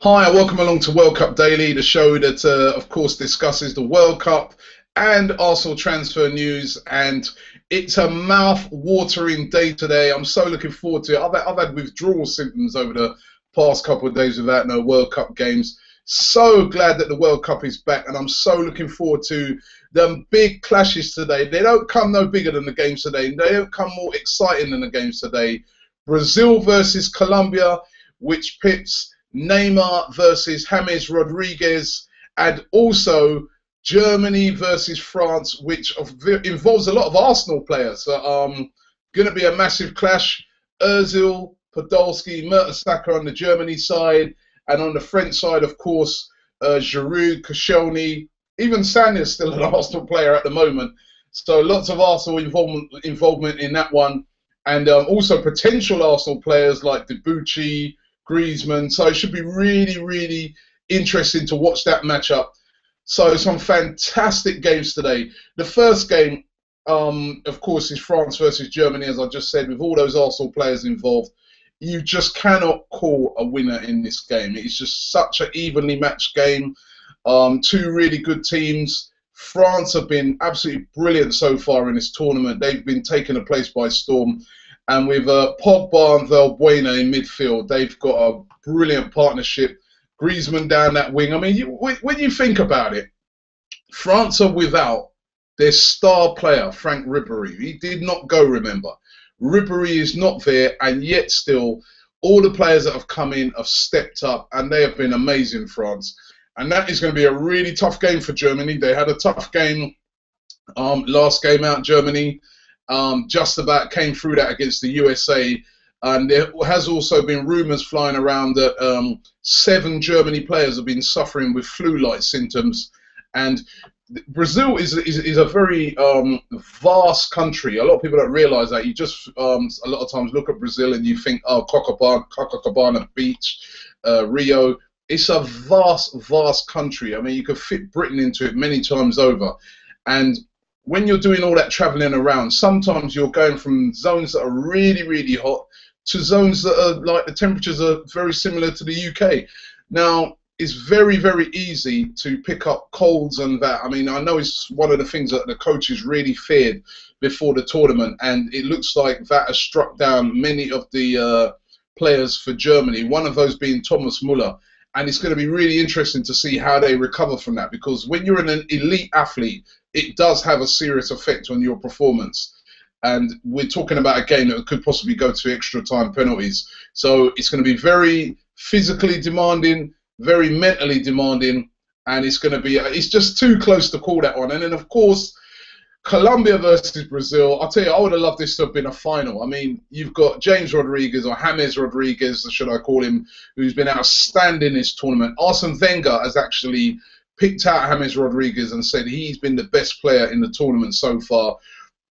Hi, welcome along to World Cup Daily, the show that, of course, discusses the World Cup and Arsenal transfer news. And it's a mouth-watering day today. I'm so looking forward to it. I've had withdrawal symptoms over the past couple of days without no World Cup games. So glad that the World Cup is back, and I'm so looking forward to the big clashes today. They don't come no bigger than the games today. They don't come more exciting than the games today. Brazil versus Colombia, which pits Neymar versus James Rodriguez, and also Germany versus France, which involves a lot of Arsenal players. So, going to be a massive clash. Ozil, Podolski, Mertesacker on the Germany side, and on the French side, of course, Giroud, Koscielny, even Sanchez still an Arsenal player at the moment. So lots of Arsenal involvement in that one, and also potential Arsenal players like Debuchy, Griezmann. So it should be really, really interesting to watch that matchup. So some fantastic games today. The first game, of course, is France versus Germany, as I just said, with all those Arsenal players involved. You just cannot call a winner in this game. It's just such an evenly matched game. Two really good teams. France have been absolutely brilliant so far in this tournament. They've been taking the place by storm. And with Pogba and Valbuena in midfield, they've got a brilliant partnership. Griezmann down that wing. I mean, when you think about it, France are without their star player, Franck Ribéry. He did not go, remember. Ribéry is not there, and yet still, all the players that have come in have stepped up, and they have been amazing, France. And that is going to be a really tough game for Germany. They had a tough game last game out, Germany. Just about came through that against the USA, and there has also been rumours flying around that 7 Germany players have been suffering with flu-like symptoms. And Brazil is a very vast country. A lot of people don't realise that. You just a lot of times look at Brazil and you think, oh, Copacabana Beach, Rio. It's a vast, vast country. I mean, you could fit Britain into it many times over, and when you're doing all that travelling around, sometimes you're going from zones that are really, really hot to zones that are like the temperatures are very similar to the UK. Now, it's very, very easy to pick up colds and that. I mean, I know it's one of the things that the coaches really feared before the tournament, and it looks like that has struck down many of the players for Germany, one of those being Thomas Müller. And it's going to be really interesting to see how they recover from that, because when you're an elite athlete, it does have a serious effect on your performance. And we're talking about a game that could possibly go to extra time penalties. So it's going to be very physically demanding, very mentally demanding, and it's going to be, it's just too close to call that one. And then, of course, Colombia versus Brazil. I'll tell you, I would have loved this to have been a final. I mean, you've got James Rodriguez, or James Rodriguez, should I call him, who's been outstanding this tournament. Arsene Wenger has actually picked out James Rodriguez and said he's been the best player in the tournament so far.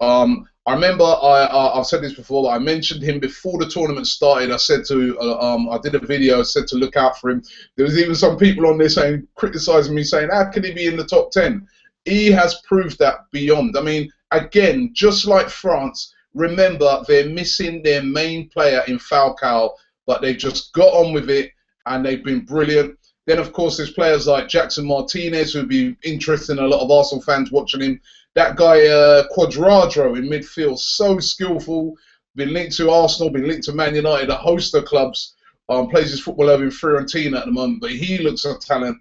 I remember I've said this before, but I mentioned him before the tournament started. I said to, I did a video, I said to look out for him. There was even some people on there saying, criticising me, saying, how can he be in the top 10? He has proved that beyond. I mean, again, just like France, remember they're missing their main player in Falcao, but they've just got on with it, and they've been brilliant. Then, of course, there's players like Jackson Martinez, who would be interesting, a lot of Arsenal fans watching him. That guy, Cuadrado in midfield, so skillful, been linked to Arsenal, been linked to Man United, a host of clubs, plays his football over in Fiorentina at the moment, but he looks a talent.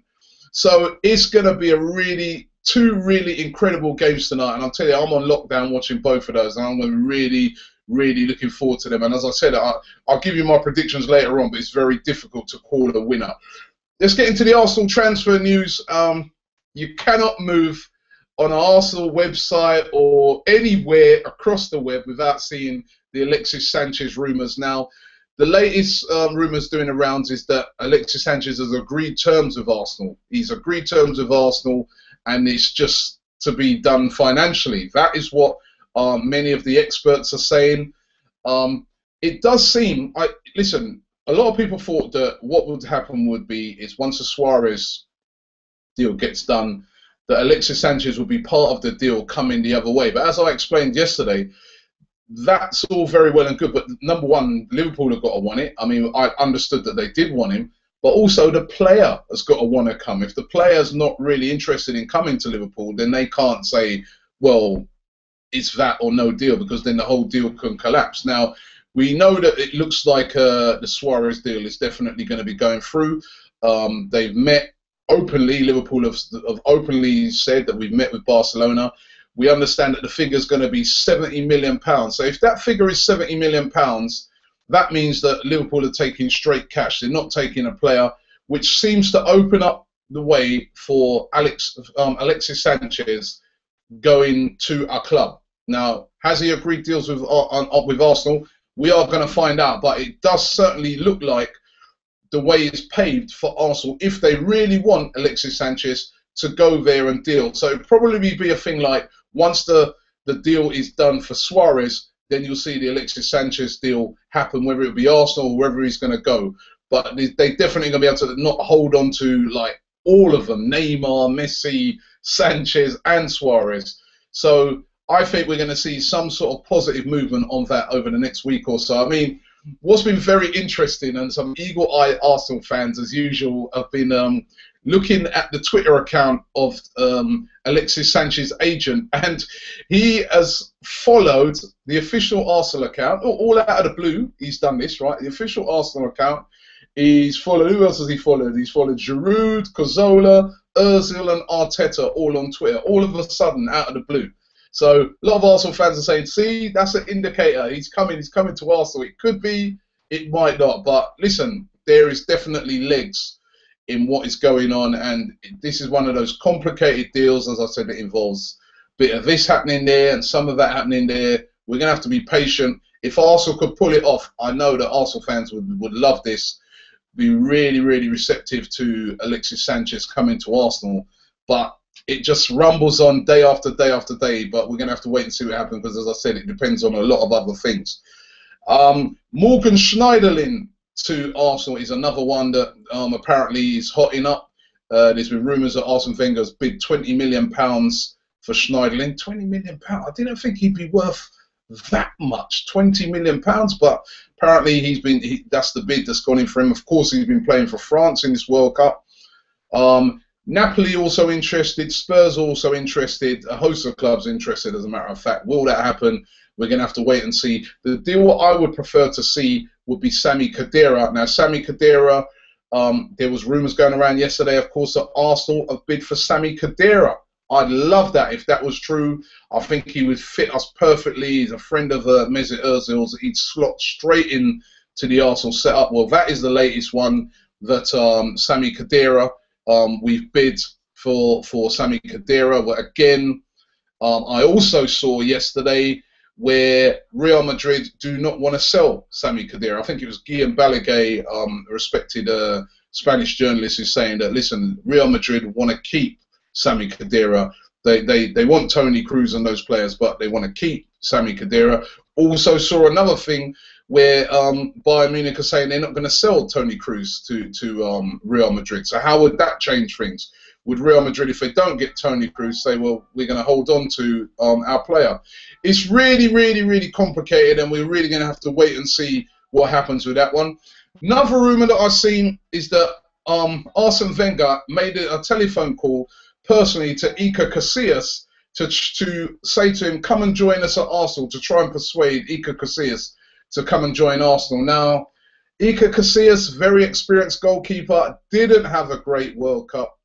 So it's going to be a two really incredible games tonight, and I'll tell you, I'm on lockdown watching both of those, and I'm going to be really, really looking forward to them. And as I said, I'll give you my predictions later on, but it's very difficult to call the winner. Let's get into the Arsenal transfer news. You cannot move on an Arsenal website or anywhere across the web without seeing the Alexis Sanchez rumours. Now, the latest rumours doing the rounds is that Alexis Sanchez has agreed terms with Arsenal. He's agreed terms with Arsenal, and it's just to be done financially. That is what many of the experts are saying. It does seem, listen, a lot of people thought that what would happen would be is once the Suarez deal gets done, that Alexis Sanchez would be part of the deal coming the other way. But as I explained yesterday, that's all very well and good. But number one, Liverpool have got to want it. I mean, I understood that they did want him, but also the player has got to want to come. If the player's not really interested in coming to Liverpool, then they can't say, well, it's that or no deal, because then the whole deal can collapse. Now, we know that it looks like the Suarez deal is definitely going to be going through. They've met openly. Liverpool have openly said that we've met with Barcelona. We understand that the figure is going to be £70 million. So if that figure is £70 million, that means that Liverpool are taking straight cash. They're not taking a player, which seems to open up the way for Alexis Sanchez going to our club. Now, has he agreed deals with Arsenal? We are going to find out, but it does certainly look like the way is paved for Arsenal if they really want Alexis Sanchez to go there and deal. So it'll probably be a thing like, once the deal is done for Suarez, then you'll see the Alexis Sanchez deal happen, whether it be Arsenal or wherever he's going to go. But they definitely going to be able to not hold on to like all of them, Neymar, Messi, Sanchez and Suarez. So I think we're going to see some sort of positive movement on that over the next week or so. I mean, what's been very interesting, and some eagle-eyed Arsenal fans, as usual, have been looking at the Twitter account of Alexis Sanchez's agent, and he has followed the official Arsenal account, all out of the blue. He's done this, right? The official Arsenal account. He's followed, who else has he followed? He's followed Giroud, Cazorla, Ozil and Arteta all on Twitter, all of a sudden, out of the blue. So a lot of Arsenal fans are saying, see, that's an indicator. He's coming to Arsenal. It could be, it might not. But listen, there is definitely legs in what is going on. And this is one of those complicated deals. As I said, it involves a bit of this happening there and some of that happening there. We're going to have to be patient. If Arsenal could pull it off, I know that Arsenal fans would love this, be really, really receptive to Alexis Sanchez coming to Arsenal. But it just rumbles on day after day after day, but we're going to have to wait and see what happens, because, as I said, it depends on a lot of other things. Morgan Schneiderlin to Arsenal is another one that apparently is hotting up. There's been rumours that Arsene Wenger's bid £20 million for Schneiderlin. £20 million? I didn't think he'd be worth that much, £20 million, but apparently that's the bid that's gone in for him. Of course, he's been playing for France in this World Cup. Napoli also interested, Spurs also interested, a host of clubs interested, as a matter of fact. Will that happen? We're going to have to wait and see. The deal I would prefer to see would be Sami Khedira. Now, Sami Khedira, there was rumours going around yesterday, of course, that Arsenal have bid for Sami Khedira. I'd love that if that was true. I think he would fit us perfectly. He's a friend of Mesut Ozil's. He'd slot straight in to the Arsenal setup. Well, that is the latest one, that Sami Khedira, we've bid for Sami Khedira. But again, I also saw yesterday where Real Madrid do not want to sell Sami Khedira. I think it was Guillem Balaguer, a respected Spanish journalist, who's saying that, listen, Real Madrid want to keep Sami Khedira. They want Toni Kroos and those players, but they want to keep Sami Khedira. Also saw another thing where Bayern Munich are saying they're not going to sell Toni Kroos to Real Madrid. So how would that change things? Would Real Madrid, if they don't get Toni Kroos, say, well, we're going to hold on to our player? It's really, really, really complicated, and we're really going to have to wait and see what happens with that one. Another rumour that I've seen is that Arsene Wenger made a telephone call personally to Iker Casillas to say to him, come and join us at Arsenal, to try and persuade Iker Casillas to come and join Arsenal. Now, Iker Casillas, very experienced goalkeeper, didn't have a great World Cup.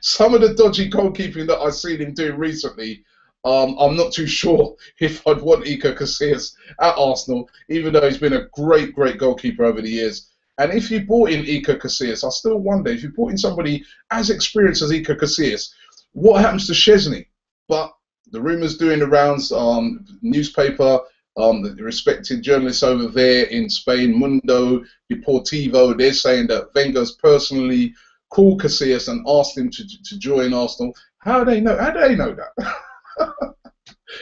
Some of the dodgy goalkeeping that I've seen him do recently, I'm not too sure if I'd want Iker Casillas at Arsenal, even though he's been a great, great goalkeeper over the years. And if you brought in Iker Casillas, I still wonder, if you brought in somebody as experienced as Iker Casillas, what happens to Szczesny? But the rumours doing the rounds, newspaper, the respected journalists over there in Spain, Mundo Deportivo, they're saying that Wenger's personally called Casillas and asked him to join Arsenal. How do they know? How do they know that?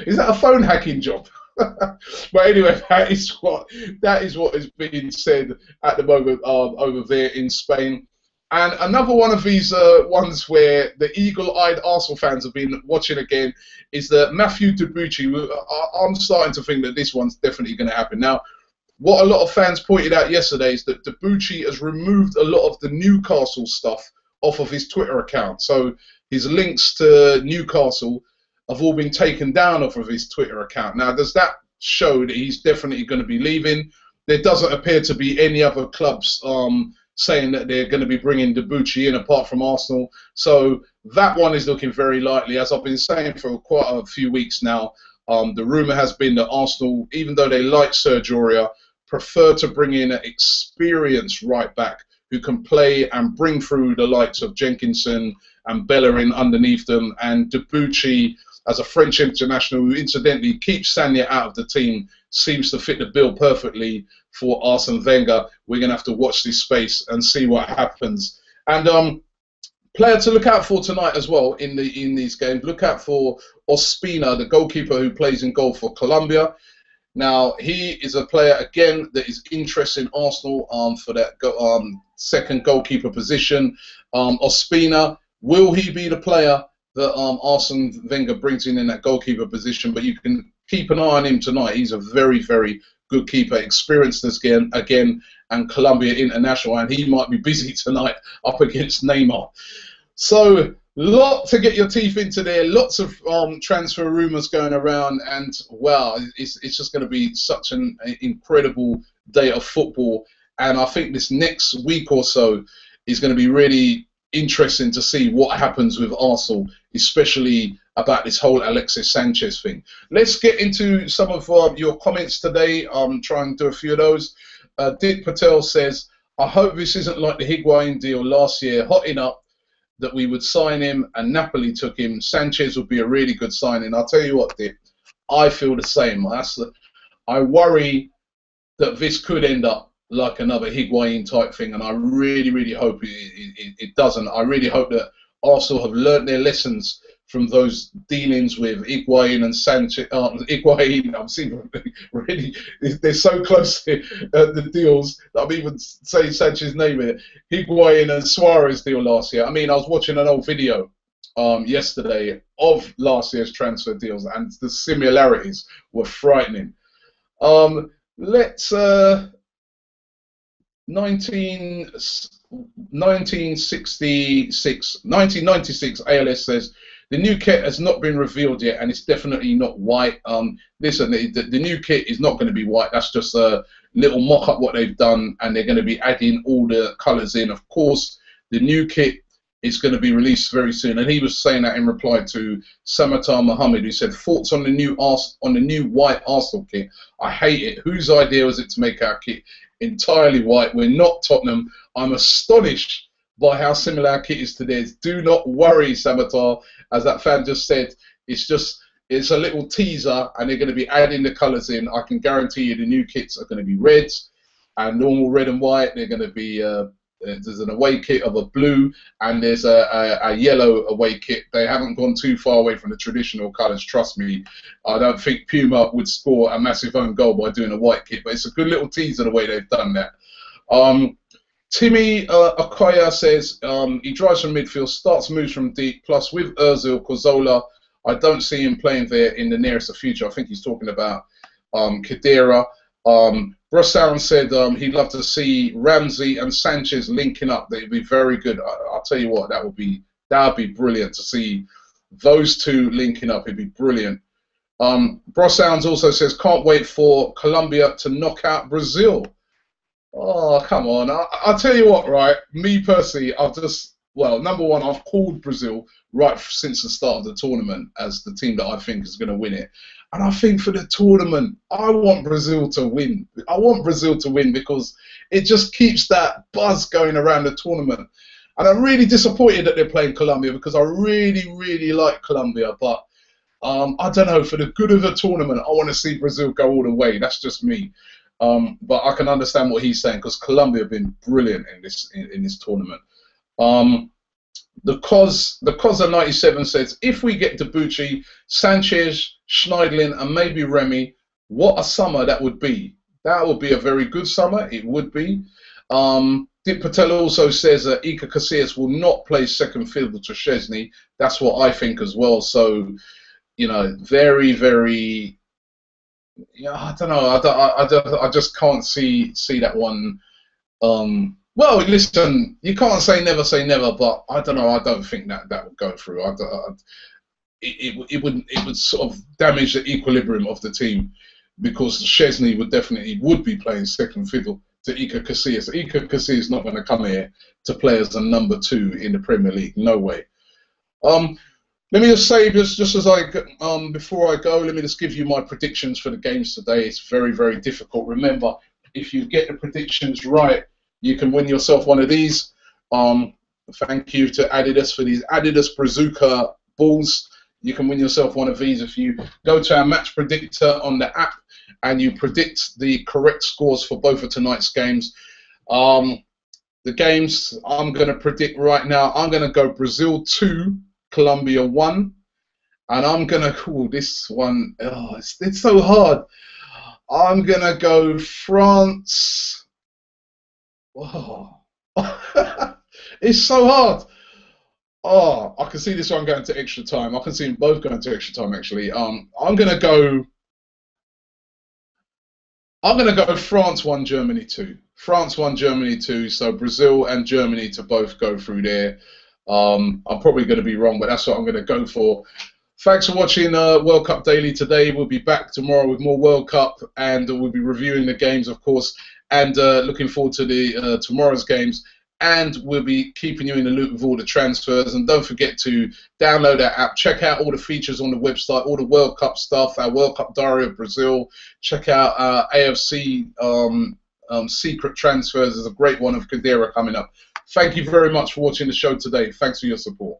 Is that a phone hacking job? But anyway, that is what is being said at the moment over there in Spain. And another one of these ones where the eagle-eyed Arsenal fans have been watching again is the Mathieu Debuchy. I'm starting to think that this one's definitely going to happen. Now, what a lot of fans pointed out yesterday is that Debuchy has removed a lot of the Newcastle stuff off of his Twitter account. So his links to Newcastle have all been taken down off of his Twitter account. Now, does that show that he's definitely going to be leaving? There doesn't appear to be any other clubs saying that they're going to be bringing Debuchy in apart from Arsenal. So that one is looking very likely. As I've been saying for quite a few weeks now, the rumour has been that Arsenal, even though they like Serge Aurier, prefer to bring in an experienced right back who can play and bring through the likes of Jenkinson and Bellerin underneath them. And Debuchy, as a French international who incidentally keeps Sagna out of the team, seems to fit the bill perfectly for Arsene Wenger. We're going to have to watch this space and see what happens. And player to look out for tonight as well in these games. Look out for Ospina, the goalkeeper who plays in goal for Colombia. Now, he is a player, again, that is interested in Arsenal for that second goalkeeper position. Ospina, will he be the player that Arsene Wenger brings in that goalkeeper position? But you can keep an eye on him tonight. He's a very, very good keeper, experienced again, and Colombia international, and he might be busy tonight up against Neymar. So, lot to get your teeth into there. Lots of transfer rumours going around, and wow, it's just going to be such an incredible day of football. And I think this next week or so is going to be really interesting to see what happens with Arsenal, especially about this whole Alexis Sanchez thing. Let's get into some of your comments today. Try and do a few of those. Dick Patel says, I hope this isn't like the Higuain deal last year, hot enough that we would sign him and Napoli took him. Sanchez would be a really good signing. I'll tell you what, Dick, I feel the same. I worry that this could end up like another Higuain type thing, and I really, really hope it doesn't. I really hope that Arsenal have learnt their lessons from those dealings with Higuain and Sanchez. Higuain, I'm seeing really, they're so close to the deals that I'm even saying Sanchez's name in it. Higuain and Suarez deal last year. I mean, I was watching an old video yesterday of last year's transfer deals, and the similarities were frightening. Let's 1996 ALS says, the new kit has not been revealed yet, and it's definitely not white. Listen, the new kit is not going to be white. That's just a little mock-up what they've done, and they're going to be adding all the colours in. Of course, the new kit is going to be released very soon, and he was saying that in reply to Samatar Mohammed, who said, thoughts on the new white Arsenal kit? I hate it. Whose idea was it to make our kit entirely white? We're not Tottenham. I'm astonished by how similar our kit is to theirs. Do not worry, Samatar. As that fan just said, it's a little teaser, and they're going to be adding the colours in. I can guarantee you the new kits are going to be reds and normal red and white. They're going to be there's an away kit of a blue, and there's a yellow away kit. They haven't gone too far away from the traditional colours, trust me. I don't think Puma would score a massive own goal by doing a white kit, but it's a good little teaser the way they've done that. Timmy Okoya says he drives from midfield, starts moves from deep, plus with Ozil, Cazorla, I don't see him playing there in the nearest future. I think he's talking about Khedira. Brossown said he'd love to see Ramsey and Sanchez linking up. They'd be very good. I'll tell you what, that would be brilliant to see those two linking up. It'd be brilliant. Brossound also says can't wait for Colombia to knock out Brazil. Oh, come on. I'll tell you what, right? Me personally, number one, I've called Brazil right since the start of the tournament as the team that I think is going to win it. And I think for the tournament, I want Brazil to win. I want Brazil to win because it just keeps that buzz going around the tournament. And I'm really disappointed that they're playing Colombia because I really, really like Colombia. But I don't know, for the good of the tournament, I want to see Brazil go all the way. That's just me. But I can understand what he's saying because Colombia have been brilliant in this tournament. The Cozza 97 says, if we get Debuchy, Sanchez, Schneidlin, and maybe Remy, what a summer that would be. That would be a very good summer. It would be. Dick Patel also says that Iker Casillas will not play second fiddle to Szczesny. That's what I think as well. So, you know, very, very Yeah, I don't know. I just can't see that one. Well, listen, you can't say never, but I don't know. I don't think that would go through. It would sort of damage the equilibrium of the team because Chesney would be playing second fiddle to Iker Casillas. Iker Casillas is not going to come here to play as a number two in the Premier League. No way. Um, Let me just say, just as before I go, let me just give you my predictions for the games today. It's very, very difficult. Remember, if you get the predictions right, you can win yourself one of these. Um, Thank you to Adidas for these Adidas Bazooka balls. You can win yourself one of these if you go to our match predictor on the app and you predict the correct scores for both of tonight's games. Um, the games I'm going to predict right now, I'm going to go Brazil 2, Colombia 1. And I'm going to call this one, oh, it's so hard. I'm going to go France. Oh. It's so hard. Oh, I can see this one going to extra time. I can see them both going to extra time, actually. I'm going to go France 1, Germany 2. France 1, Germany 2. So Brazil and Germany to both go through there. I'm probably going to be wrong, but that's what I'm going to go for. Thanks for watching World Cup Daily today. We'll be back tomorrow with more World Cup, and we'll be reviewing the games, of course, and looking forward to the tomorrow's games. And we'll be keeping you in the loop with all the transfers. And don't forget to download our app. Check out all the features on the website, all the World Cup stuff, our World Cup Diary of Brazil. Check out our AFC secret transfers. There's a great one of Kadira coming up. Thank you very much for watching the show today. Thanks for your support.